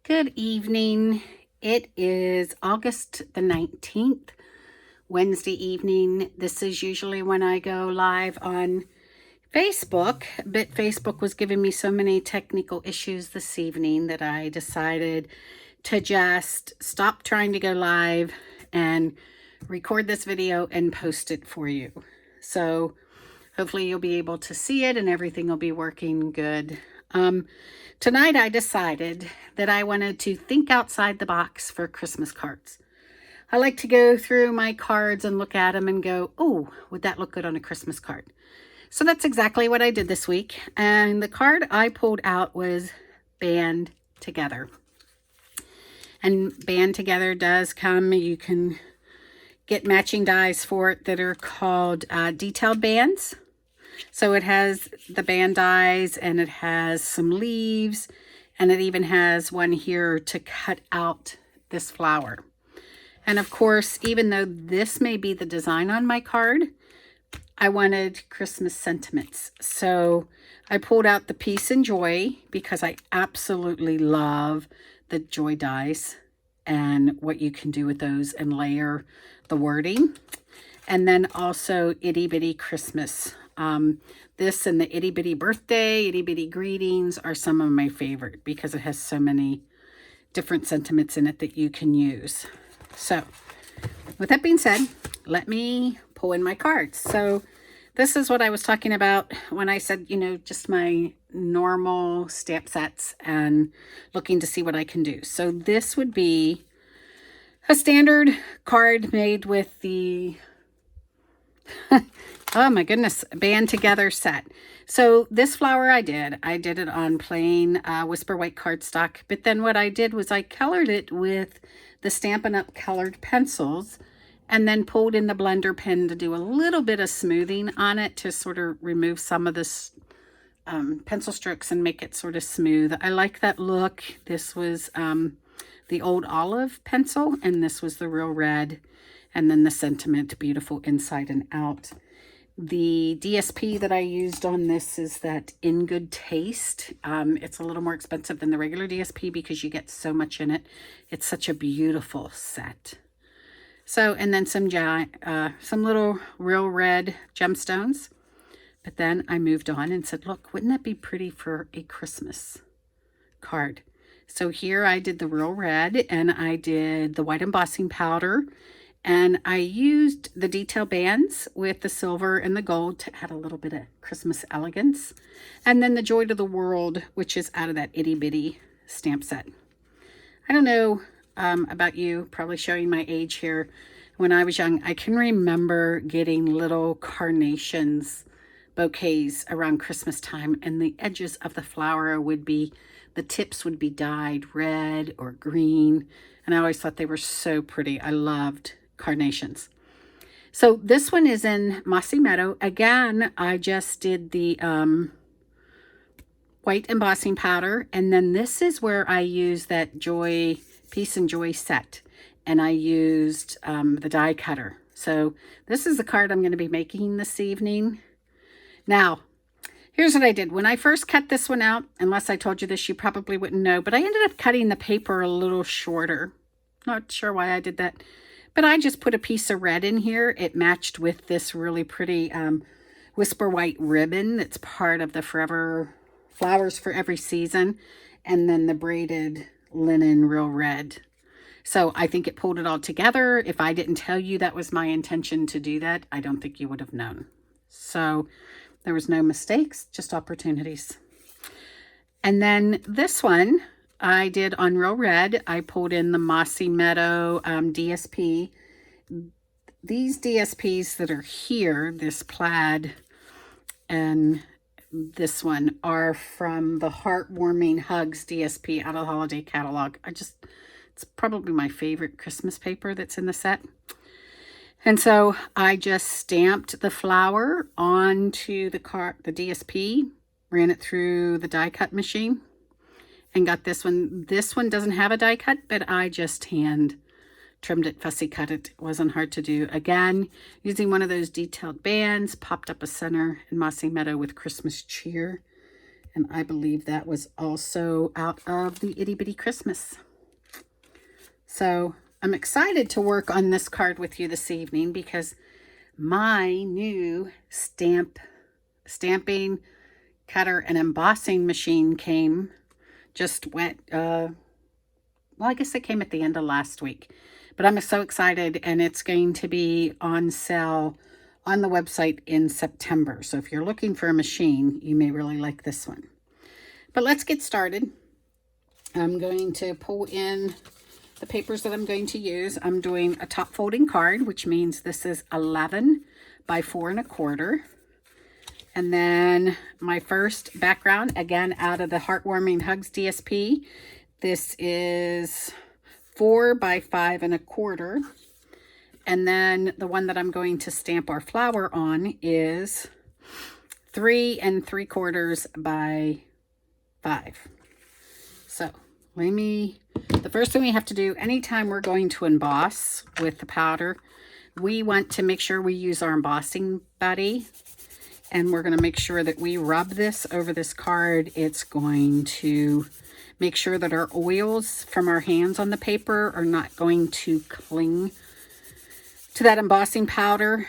Good evening. It is August the 19th, Wednesday evening. This is usually when I go live on Facebook, but Facebook was giving me so many technical issues this evening that I decided to just stop trying to go live and record this video and post it for you. So hopefully you'll be able to see it and everything will be working good. Tonight I decided that I wanted to think outside the box for Christmas cards. I like to go through my cards and look at them and go, oh, would that look good on a Christmas card? So that's exactly what I did this week. And the card I pulled out was Band Together. And Band Together does come, you can get matching dies for it that are called detailed bands. So it has the band dies and it has some leaves and it even has one here to cut out this flower. And of course, even though this may be the design on my card, I wanted Christmas sentiments. So I pulled out the Peace and Joy because I absolutely love the joy dies and what you can do with those and layer the wording. And then also Itty Bitty Christmas. This and the Itty Bitty Birthday, Itty Bitty Greetings are some of my favorite because it has so many different sentiments in it that you can use. So with that being said, let me pull in my cards. So this is what I was talking about when I said, just my normal stamp sets and looking to see what I can do. So this would be a standard card made with the oh my goodness, Band Together set. So this flower I did it on plain Whisper White cardstock. But then what I did was I colored it with the Stampin' Up colored pencils and then pulled in the blender pen to do a little bit of smoothing on it to sort of remove some of this pencil strokes and make it sort of smooth. I like that look. This was the old olive pencil and this was the real red. And then the sentiment, beautiful inside and out. The DSP that I used on this is that In Good Taste. It's a little more expensive than the regular DSP because you get so much in it. It's such a beautiful set. So, and then some little real red gemstones. But then I moved on and said, look, wouldn't that be pretty for a Christmas card? So here I did the real red and I did the white embossing powder. And I used the detail bands with the silver and the gold to add a little bit of Christmas elegance. And then the Joy to the World, which is out of that Itty Bitty stamp set. I don't know about you, probably showing my age here. When I was young, I can remember getting little carnations bouquets around Christmas time. And the edges of the flower would be, the tips would be dyed red or green. And I always thought they were so pretty. I loved carnations. So this one is in Mossy Meadow. Again, I just did the white embossing powder. And then this is where I used that Joy, Peace and Joy set. And I used the die cutter. So this is the card I'm going to be making this evening. Now, here's what I did. When I first cut this one out, unless I told you this, you probably wouldn't know, but I ended up cutting the paper a little shorter. Not sure why I did that. But I just put a piece of red in here. It matched with this really pretty Whisper White ribbon that's part of the Forever Flowers for Every Season. And then the braided linen real red. So I think it pulled it all together. If I didn't tell you that was my intention to do that, I don't think you would have known. So there was no mistakes, just opportunities. And then this one I did on real red. I pulled in the Mossy Meadow DSP. These DSPs that are here, this plaid and this one, are from the Heartwarming Hugs DSP out of the holiday catalog. It's probably my favorite Christmas paper that's in the set. And so I just stamped the flower onto the DSP, ran it through the die cut machine, and got this one. This one doesn't have a die cut, but I just hand trimmed it, fussy cut it. It wasn't hard to do. Again, using one of those detailed bands, popped up a center in Mossy Meadow with Christmas cheer. And I believe that was also out of the Itty Bitty Christmas. So I'm excited to work on this card with you this evening because my new stamping, cutter, and embossing machine well, I guess it came at the end of last week. But I'm so excited, and it's going to be on sale on the website in September. So if you're looking for a machine, you may really like this one. But let's get started. I'm going to pull in the papers that I'm going to use. I'm doing a top folding card, which means this is 11 by 4 1/4. And then my first background, again, out of the Heartwarming Hugs DSP. This is 4 by 5 1/4. And then the one that I'm going to stamp our flower on is 3 3/4 by 5. So the first thing we have to do anytime we're going to emboss with the powder, we want to make sure we use our embossing buddy. And we're going to make sure that we rub this over this card. It's going to make sure that our oils from our hands on the paper are not going to cling to that embossing powder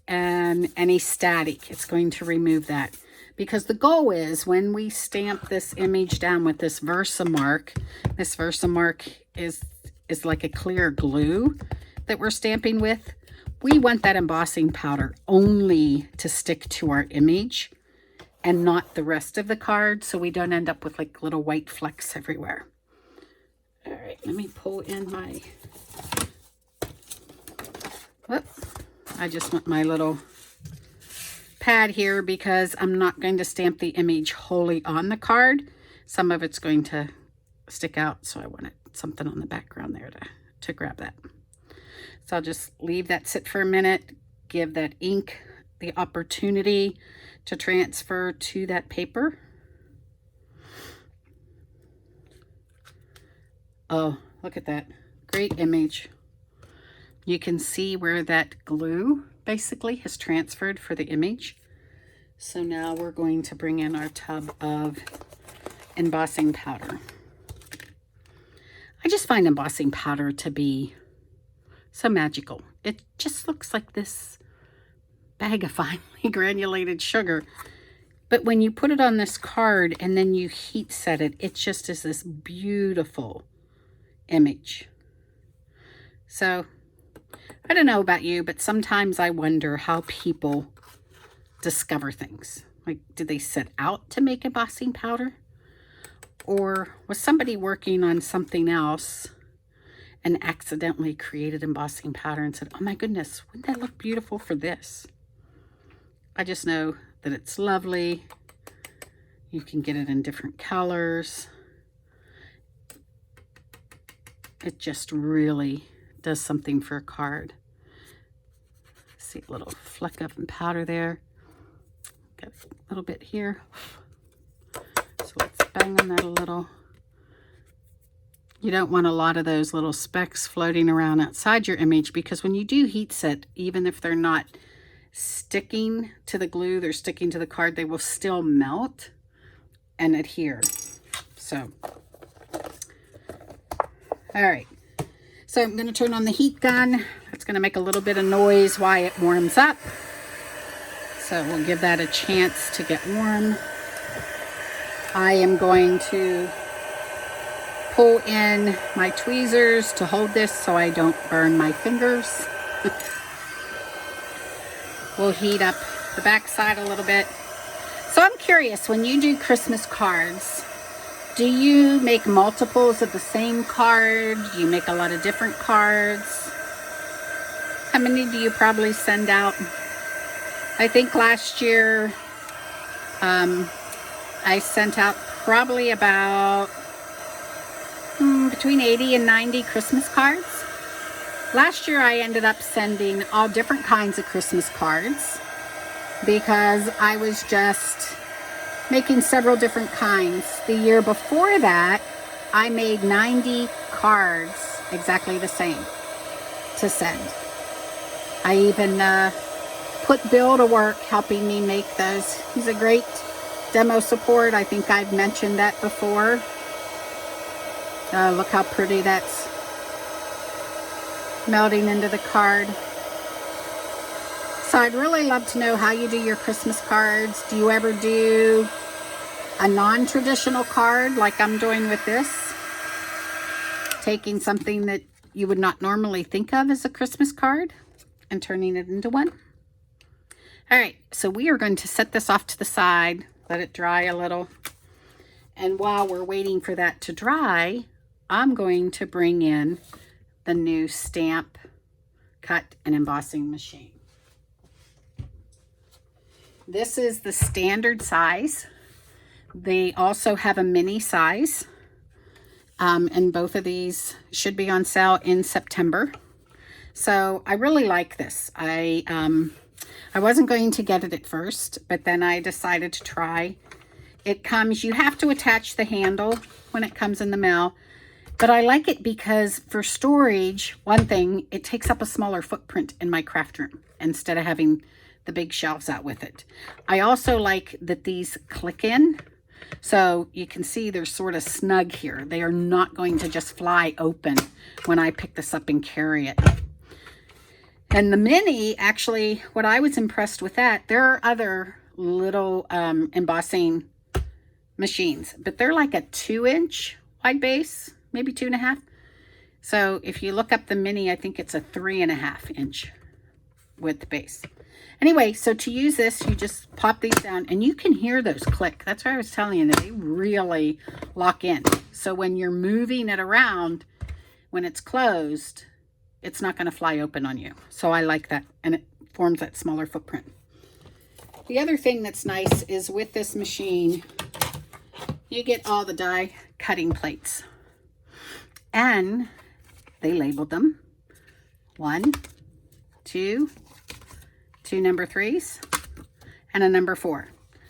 and any static. It's going to remove that. Because the goal is when we stamp this image down with this Versamark is like a clear glue that we're stamping with. We want that embossing powder only to stick to our image and not the rest of the card, so we don't end up with like little white flecks everywhere. All right, let me pull in my... I just want my little pad here because I'm not going to stamp the image wholly on the card. Some of it's going to stick out, so I wanted something on the background there to grab that. So I'll just leave that sit for a minute, give that ink the opportunity to transfer to that paper. Oh, look at that. Great image. You can see where that glue basically has transferred for the image. So now we're going to bring in our tub of embossing powder. I just find embossing powder to be so magical. It just looks like this bag of finely granulated sugar. But when you put it on this card and then you heat set it, it just is this beautiful image. So I don't know about you, but sometimes I wonder how people discover things. Like, did they set out to make embossing powder? Or was somebody working on something else and accidentally created embossing powder and said, oh my goodness, wouldn't that look beautiful for this? I just know that it's lovely. You can get it in different colors. It just really does something for a card. See a little fleck of powder there. Got a little bit here. So let's bang on that a little. You don't want a lot of those little specks floating around outside your image, because when you do heat set, even if they're not sticking to the glue, they're sticking to the card, they will still melt and adhere. So, all right. So I'm going to turn on the heat gun. It's going to make a little bit of noise while it warms up. So we'll give that a chance to get warm. I am going to pull in my tweezers to hold this so I don't burn my fingers. We'll heat up the back side a little bit. So I'm curious, when you do Christmas cards, do you make multiples of the same card? Do you make a lot of different cards? How many do you probably send out? I think last year I sent out probably about between 80 and 90 Christmas cards. Last year I ended up sending all different kinds of Christmas cards because I was just making several different kinds. The year before that, I made 90 cards exactly the same to send. I even put Bill to work helping me make those. He's a great demo support. I think I've mentioned that before. Look how pretty that's melting into the card. So I'd really love to know how you do your Christmas cards. Do you ever do a non-traditional card like I'm doing with this? Taking something that you would not normally think of as a Christmas card and turning it into one. All right, so we are going to set this off to the side, let it dry a little. And while we're waiting for that to dry, I'm going to bring in the new stamp, cut, and embossing machine. This is the standard size. They also have a mini size. And both of these should be on sale in September. So I really like this. I wasn't going to get it at first, but then I decided to try. It comes, you have to attach the handle when it comes in the mail, but I like it because for storage, one thing, it takes up a smaller footprint in my craft room instead of having the big shelves out with it. I also like that these click in. So you can see they're sort of snug here. They are not going to just fly open when I pick this up and carry it. And the mini, actually, what I was impressed with that, there are other little embossing machines, but they're like a 2-inch wide base, maybe 2.5. So if you look up the mini, I think it's a 3.5-inch width base. Anyway, so to use this, you just pop these down and you can hear those click. That's why I was telling you that they really lock in. So when you're moving it around, when it's closed, it's not going to fly open on you. So I like that, and it forms that smaller footprint. The other thing that's nice is with this machine, you get all the die cutting plates. And they labeled them 1, 2 number 3s, and a number 4.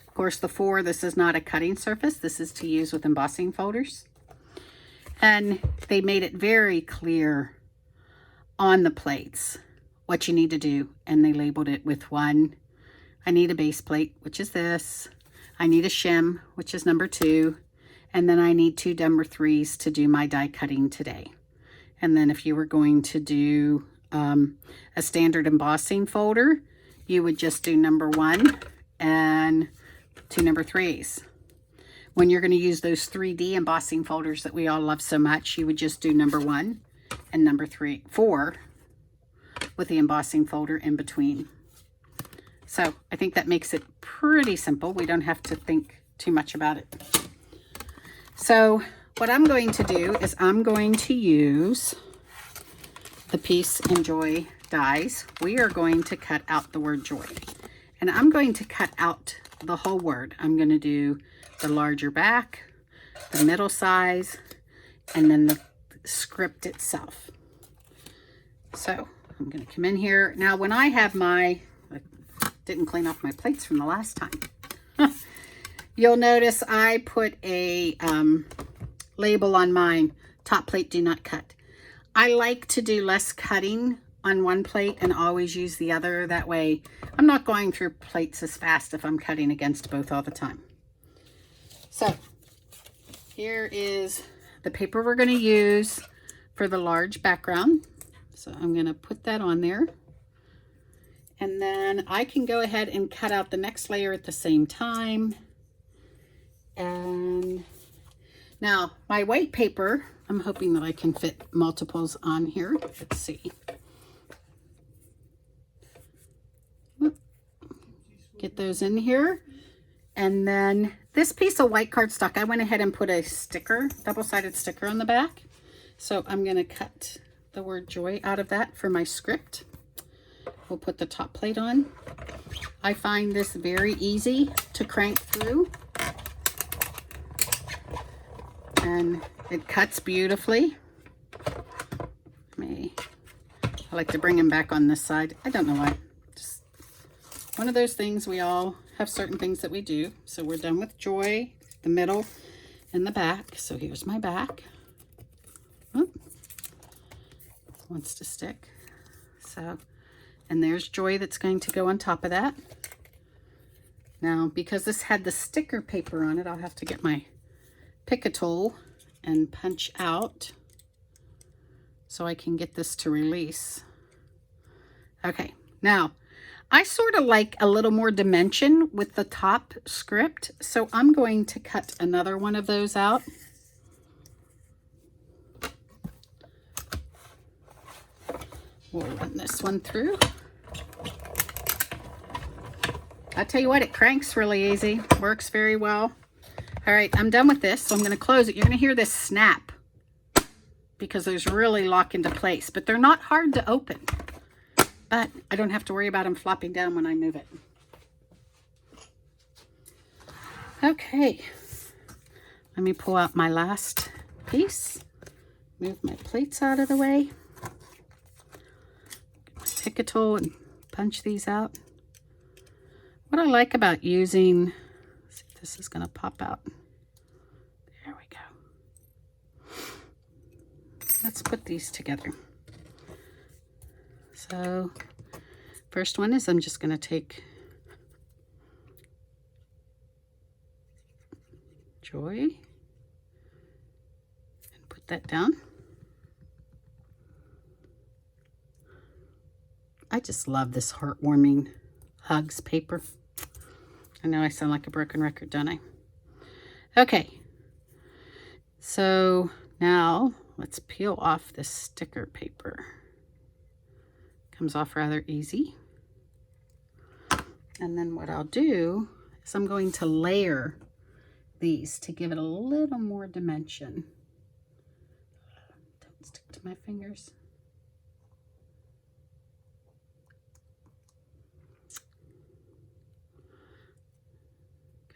Of course, the 4, this is not a cutting surface. This is to use with embossing folders. And they made it very clear on the plates what you need to do. And they labeled it with 1, I need a base plate, which is this. I need a shim, which is number 2. And then I need 2 number 3s to do my die cutting today. And then if you were going to do a standard embossing folder, you would just do number 1 and 2 number 3s. When you're going to use those 3D embossing folders that we all love so much, you would just do number 1 and number 4 with the embossing folder in between. So I think that makes it pretty simple. We don't have to think too much about it. So what I'm going to do is I'm going to use the Peace and Joy dies. We are going to cut out the word joy, and I'm going to cut out the whole word. I'm going to do the larger back, the middle size, and then the script itself. So I'm going to come in here now. When I have I didn't clean off my plates from the last time. You'll notice I put a label on mine, top plate do not cut. I like to do less cutting on one plate and always use the other. That way I'm not going through plates as fast if I'm cutting against both all the time. So here is the paper we're going to use for the large background. So I'm going to put that on there. And then I can go ahead and cut out the next layer at the same time. And now my white paper, I'm hoping that I can fit multiples on here. Let's see. Get those in here. And then this piece of white cardstock, I went ahead and put a sticker, double-sided sticker on the back. So I'm going to cut the word joy out of that for my script. We'll put the top plate on. I find this very easy to crank through. And it cuts beautifully. I like to bring them back on this side. I don't know why. Just one of those things. We all have certain things that we do. So we're done with joy, the middle, and the back. So here's my back. Oh, wants to stick. So, and there's joy that's going to go on top of that. Now, because this had the sticker paper on it, I'll have to get my pick a tool and punch out so I can get this to release. Okay, now I sort of like a little more dimension with the top script, so I'm going to cut another one of those out. We'll run this one through. I tell you what, it cranks really easy, works very well. All right, I'm done with this, so I'm going to close it. You're going to hear this snap because those really lock into place, but they're not hard to open. But I don't have to worry about them flopping down when I move it. Okay, let me pull out my last piece. Move my plates out of the way. Get my pick a tool and punch these out. What I like about using, let's see if this is going to pop out. There we go. Let's put these together. So, first one is I'm just going to take Joy and put that down. I just love this heartwarming hugs paper. I know I sound like a broken record, don't I? Okay, so now let's peel off this sticker paper. Comes off rather easy. And then what I'll do is I'm going to layer these to give it a little more dimension. Don't stick to my fingers.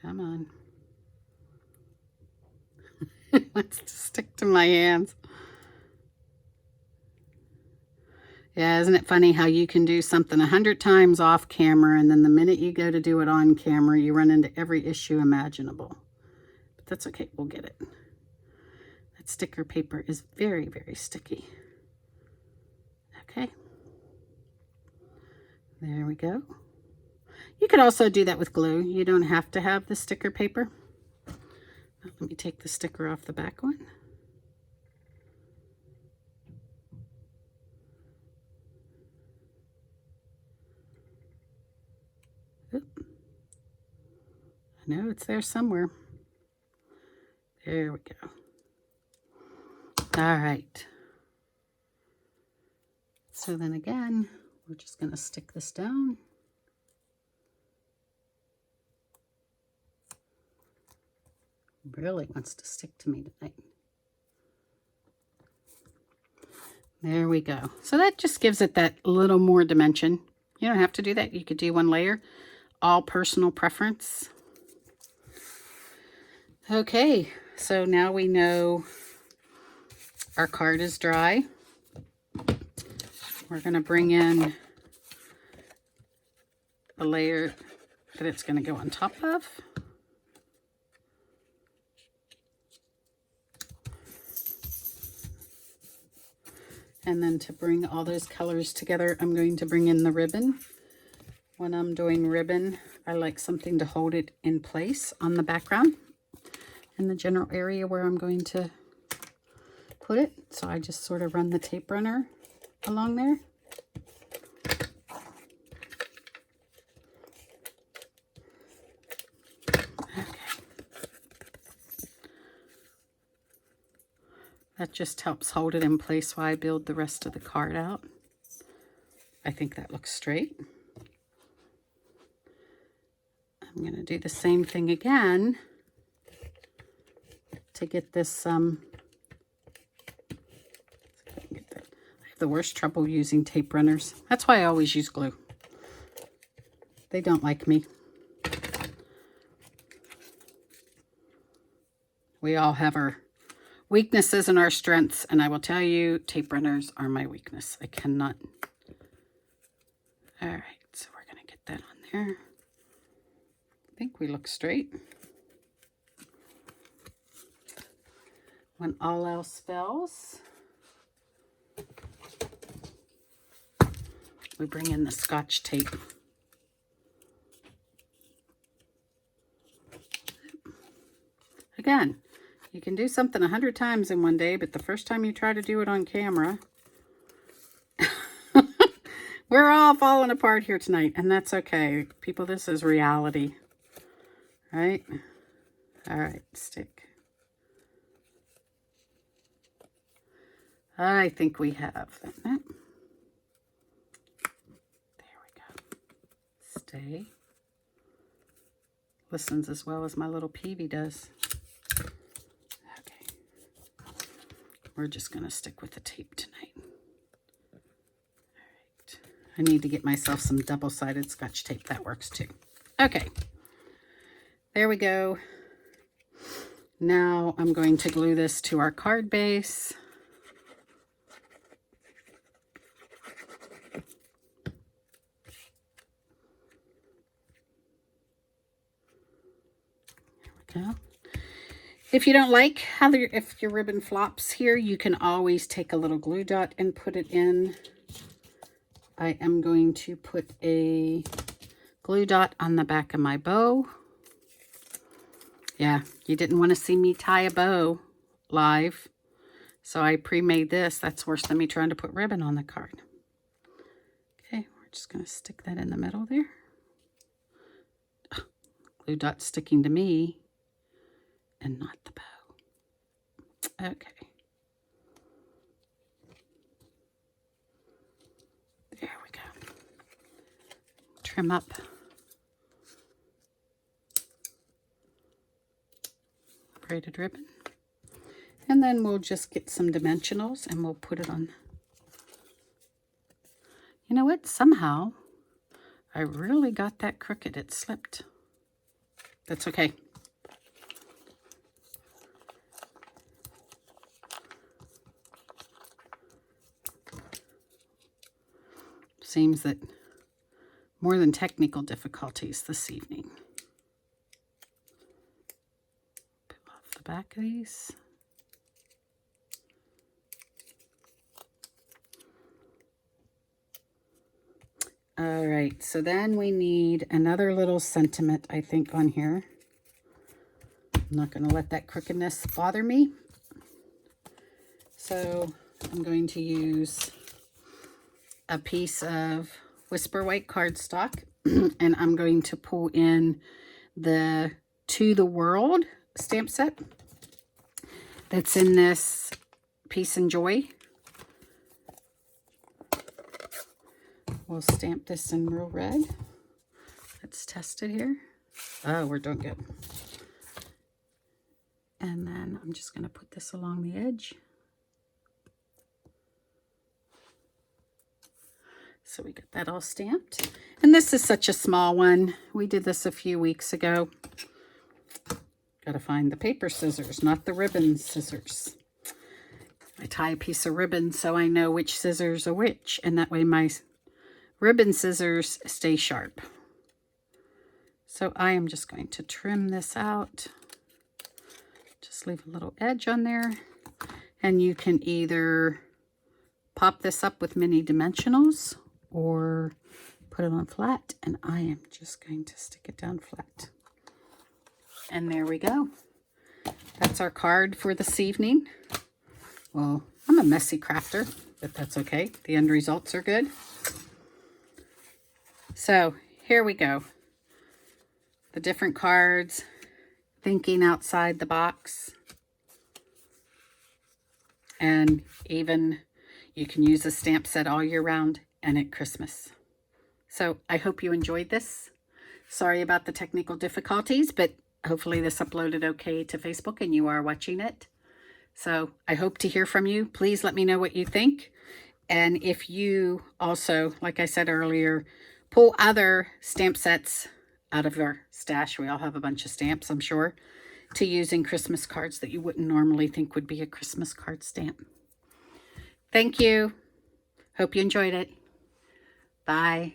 Come on. It wants to stick to my hands. Yeah, isn't it funny how you can do something 100 times off camera, and then the minute you go to do it on camera, you run into every issue imaginable. But that's okay, we'll get it. That sticker paper is very, very sticky. Okay. There we go. You could also do that with glue. You don't have to have the sticker paper. Let me take the sticker off the back one. Oop. I know it's there somewhere. There we go. All right. So then again, we're just going to stick this down. Really wants to stick to me tonight. There we go. So that just gives it that little more dimension. You don't have to do that. You could do one layer. All personal preference. Okay, so now we know our card is dry. We're going to bring in the layer that it's going to go on top of. And then to bring all those colors together, I'm going to bring in the ribbon. When I'm doing ribbon, I like something to hold it in place on the background in the general area where I'm going to put it. So I just sort of run the tape runner along there. That just helps hold it in place while I build the rest of the card out. I think that looks straight. I'm going to do the same thing again to get this, I have the worst trouble using tape runners. That's why I always use glue. They don't like me. We all have our weaknesses and our strengths, and I will tell you, tape runners are my weakness. I cannot. All right, so we're going to get that on there. I think we look straight. When all else fails, we bring in the Scotch tape. pen. You can do something 100 times in one day, but the first time you try to do it on camera, we're all falling apart here tonight, and that's okay. People, this is reality, right? All right, stick. I think we have that. There we go. Stay. Listens as well as my little peavy does. Okay. We're just going to stick with the tape tonight. All right. I need to get myself some double-sided Scotch tape. That works too. Okay. There we go. Now I'm going to glue this to our card base. Go. If you don't like how if your ribbon flops here, you can always take a little glue dot and put it in. I am going to put a glue dot on the back of my bow. Yeah, you didn't want to see me tie a bow live, so I pre-made this. That's worse than me trying to put ribbon on the card. Okay, we're just going to stick that in the middle there. Glue dot sticking to me and not the bow. Okay. There we go. Trim up. Braided ribbon. And then we'll just get some dimensionals and we'll put it on. You know what? Somehow I really got that crooked. It slipped. That's okay. Seems that more than technical difficulties this evening. Peel off the back of these. All right, so then we need another little sentiment, I think, on here. I'm not going to let that crookedness bother me. So I'm going to use a piece of Whisper White cardstock, and I'm going to pull in the To the World stamp set that's in this Peace and Joy. We'll stamp this in real red. Let's test it here. Oh, we're doing good. And then I'm just going to put this along the edge. So we got that all stamped. And this is such a small one. We did this a few weeks ago. Got to find the paper scissors, not the ribbon scissors. I tie a piece of ribbon so I know which scissors are which, and that way my ribbon scissors stay sharp. So I am just going to trim this out. Just leave a little edge on there. And you can either pop this up with mini dimensionals or put it on flat, and I am just going to stick it down flat. And there we go. That's our card for this evening. Well, I'm a messy crafter, but that's okay. The end results are good. So here we go. The different cards, thinking outside the box. And even you can use a stamp set all year round and at Christmas. So I hope you enjoyed this. Sorry about the technical difficulties, but hopefully this uploaded okay to Facebook and you are watching it. So I hope to hear from you. Please let me know what you think. And if you also, like I said earlier, pull other stamp sets out of your stash. We all have a bunch of stamps, I'm sure, to use in Christmas cards that you wouldn't normally think would be a Christmas card stamp. Thank you. Hope you enjoyed it. Bye.